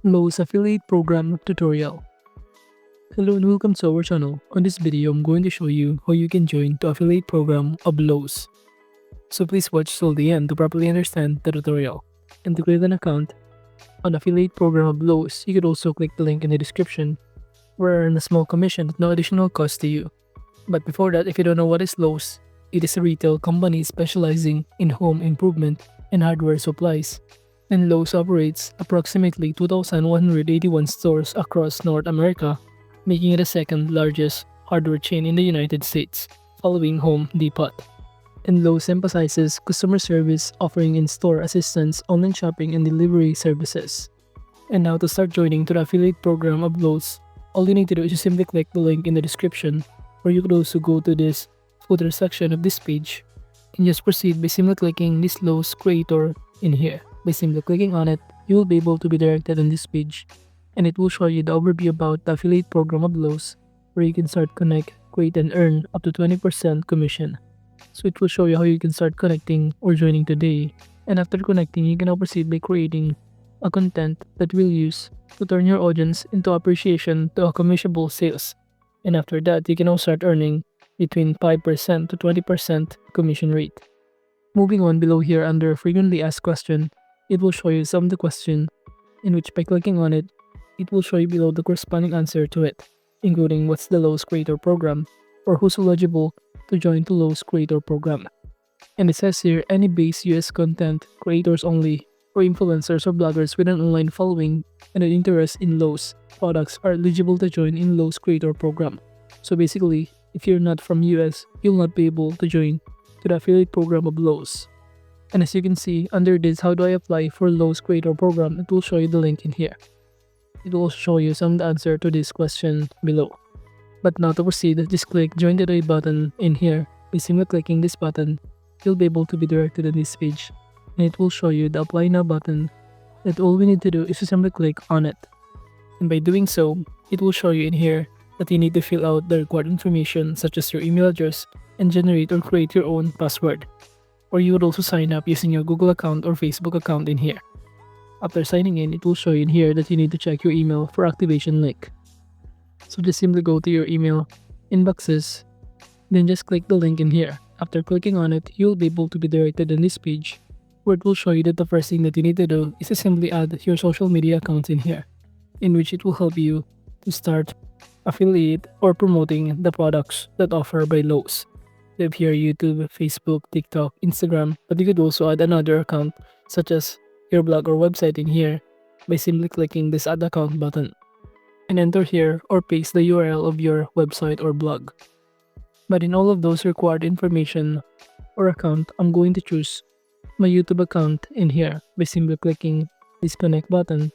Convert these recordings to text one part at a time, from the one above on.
Lowe's Affiliate Program Tutorial. Hello and welcome to our channel. On this video, I'm going to show you how you can join the affiliate program of Lowe's. So please watch till the end to properly understand the tutorial. And to create an account on affiliate program of Lowe's, you could also click the link in the description where earn a small commission at no additional cost to you. But before that, if you don't know what is Lowe's, it is a retail company specializing in home improvement and hardware supplies. And Lowe's operates approximately 2,181 stores across North America, making it the second largest hardware chain in the United States, following Home Depot. And Lowe's emphasizes customer service, offering in-store assistance, online shopping, and delivery services. And now to start joining to the affiliate program of Lowe's, all you need to do is just simply click the link in the description, or you could also go to this footer section of this page and just proceed by simply clicking this Lowe's creator in here. By simply clicking on it, you will be able to be directed on this page, and it will show you the overview about the affiliate program of Lowe's, where you can start connect, create, and earn up to 20% commission. So it will show you how you can start connecting or joining today, and after connecting, you can now proceed by creating a content that will use to turn your audience into appreciation to a commissionable sales. And after that, you can now start earning between 5% to 20% commission rate. Moving on below here under frequently asked question, it will show you some of the question in which by clicking on it, it will show you below the corresponding answer to it, including what's the Lowe's Creator Program or who's eligible to join the Lowe's Creator Program. And it says here, any base US content creators only or influencers or bloggers with an online following and an interest in Lowe's products are eligible to join in Lowe's Creator Program. So basically, if you're not from US, you'll not be able to join to the affiliate program of Lowe's. And as you can see, under this, how do I apply for Lowe's Creator Program, it will show you the link in here. It will show you some answer to this question below. But now to proceed, just click Join Today button in here. By simply clicking this button, you'll be able to be directed to this page. And it will show you the Apply Now button, that all we need to do is to simply click on it. And by doing so, it will show you in here that you need to fill out the required information such as your email address and generate or create your own password. Or you would also sign up using your Google account or Facebook account in here. After signing in, it will show you in here that you need to check your email for activation link. So just simply go to your email inboxes, then just click the link in here. After clicking on it, you'll be able to be directed on this page, where it will show you that the first thing that you need to do is to simply add your social media accounts in here, in which it will help you to start affiliate or promoting the products that offer by Lowe's. You have here YouTube, Facebook, TikTok, Instagram, but you could also add another account such as your blog or website in here by simply clicking this add account button and enter here or paste the URL of your website or blog. But in all of those required information or account, I'm going to choose my YouTube account in here by simply clicking this connect button.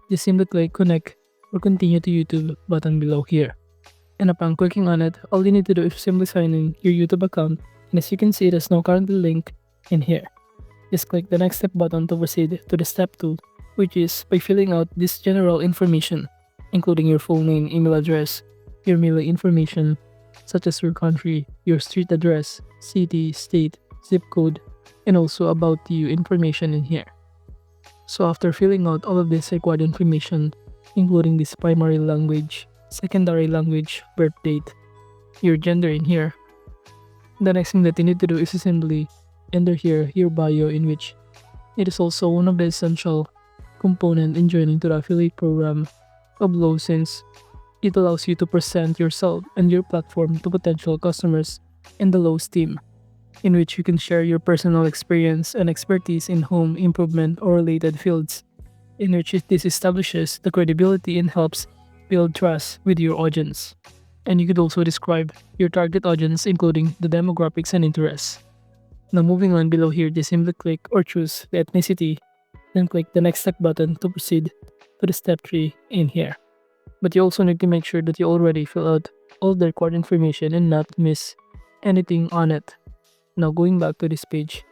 Just simply click connect or continue to YouTube button below here. And upon clicking on it, all you need to do is simply sign in your YouTube account, and as you can see, there's no currently link in here. Just click the next step button to proceed to the step 2, which is by filling out this general information, including your full name, email address, your mailing information, such as your country, your street address, city, state, zip code, and also about you information in here. So after filling out all of this required information, including this primary language, secondary language, birth date, your gender in here, the next thing that you need to do is to simply enter here your bio, in which it is also one of the essential component in joining to the affiliate program of Lowe's, since it allows you to present yourself and your platform to potential customers in the Lowe's team, in which you can share your personal experience and expertise in home improvement or related fields, in which this establishes the credibility and helps build trust with your audience. And you could also describe your target audience, including the demographics and interests. Now moving on below here, just simply click or choose the ethnicity, then click the next step button to proceed to the step 3 in here. But you also need to make sure that you already fill out all the required information and not miss anything on it. Now going back to this page,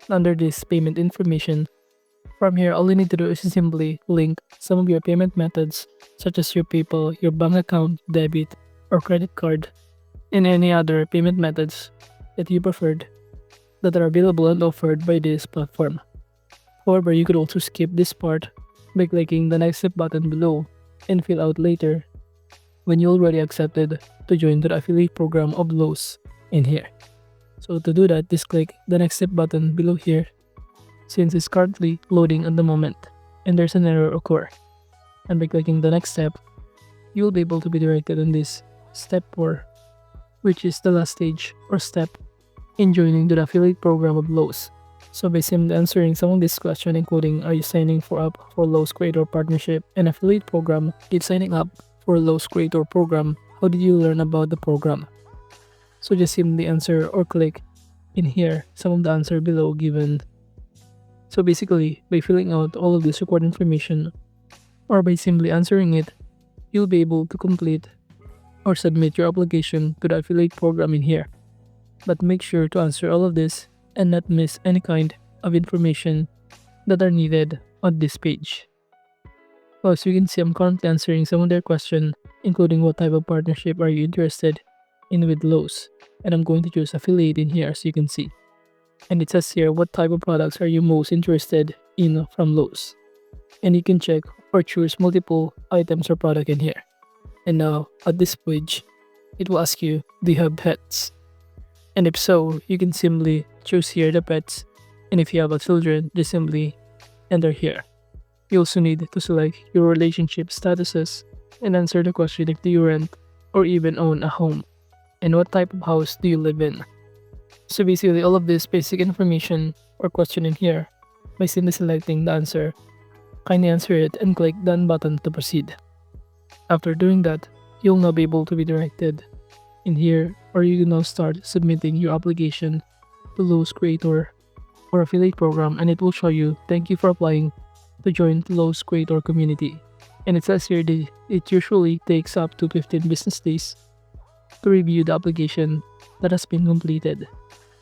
under this payment information, from here, all you need to do is simply link some of your payment methods, such as your PayPal, your bank account, debit, or credit card, and any other payment methods that you preferred that are available and offered by this platform. However, you could also skip this part by clicking the next step button below and fill out later when you already accepted to join the affiliate program of Lowe's in here. So to do that, just click the next step button below here since it's currently loading at the moment and there's an error occur. And by clicking the next step, you'll be able to be directed on this step 4, which is the last stage or step in joining the affiliate program of Lowe's. So by simply answering some of this question, including are you signing up for Lowe's Creator Partnership and Affiliate Program, if signing up for Lowe's Creator Program, how did you learn about the program? So just simply answer or click in here some of the answer below given. So basically, by filling out all of this required information or by simply answering it, you'll be able to complete or submit your application to the affiliate program in here. But make sure to answer all of this and not miss any kind of information that are needed on this page. Well, as you can see, I'm currently answering some of their questions, including what type of partnership are you interested in with Lowe's, and I'm going to choose affiliate in here as you can see. And it says here what type of products are you most interested in from Lowe's, and you can check or choose multiple items or product in here. And now at this page, it will ask you, do you have pets? And if so, you can simply choose here the pets, and if you have a children, just simply enter here. You also need to select your relationship statuses and answer the question if do you rent or even own a home, and what type of house do you live in. So basically all of this basic information or question in here, by simply selecting the answer, kindly answer it and click done button to proceed. After doing that, you'll now be able to be directed in here, or you can now start submitting your application to Lowe's Creator or Affiliate Program, and it will show you thank you for applying to join the Lowe's Creator community. And it says here that it usually takes up to 15 business days to review the application that has been completed.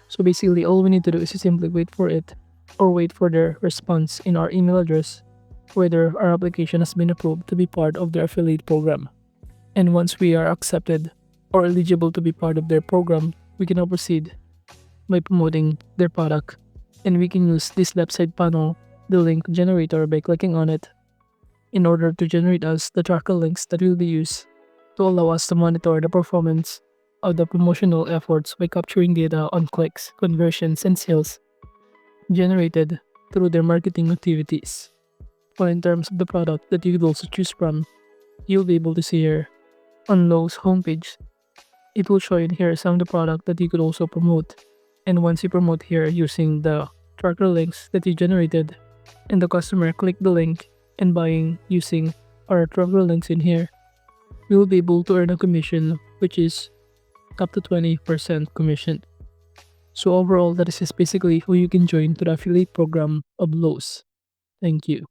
So basically all we need to do is to simply wait for it or wait for their response in our email address whether our application has been approved to be part of their affiliate program. And once we are accepted or eligible to be part of their program, we can now proceed by promoting their product, and we can use this left side panel, the link generator, by clicking on it in order to generate us the tracker links that will be used to allow us to monitor the performance of the promotional efforts by capturing data on clicks, conversions, and sales generated through their marketing activities. Or in terms of the product that you could also choose from, you'll be able to see here on Lowe's homepage, it will show in here some of the product that you could also promote. And once you promote here using the tracker links that you generated and the customer click the link and buying using our tracker links in here, we will be able to earn a commission which is up to 20% commission. So overall, that is just basically how you can join to the affiliate program of Lowe's. Thank you.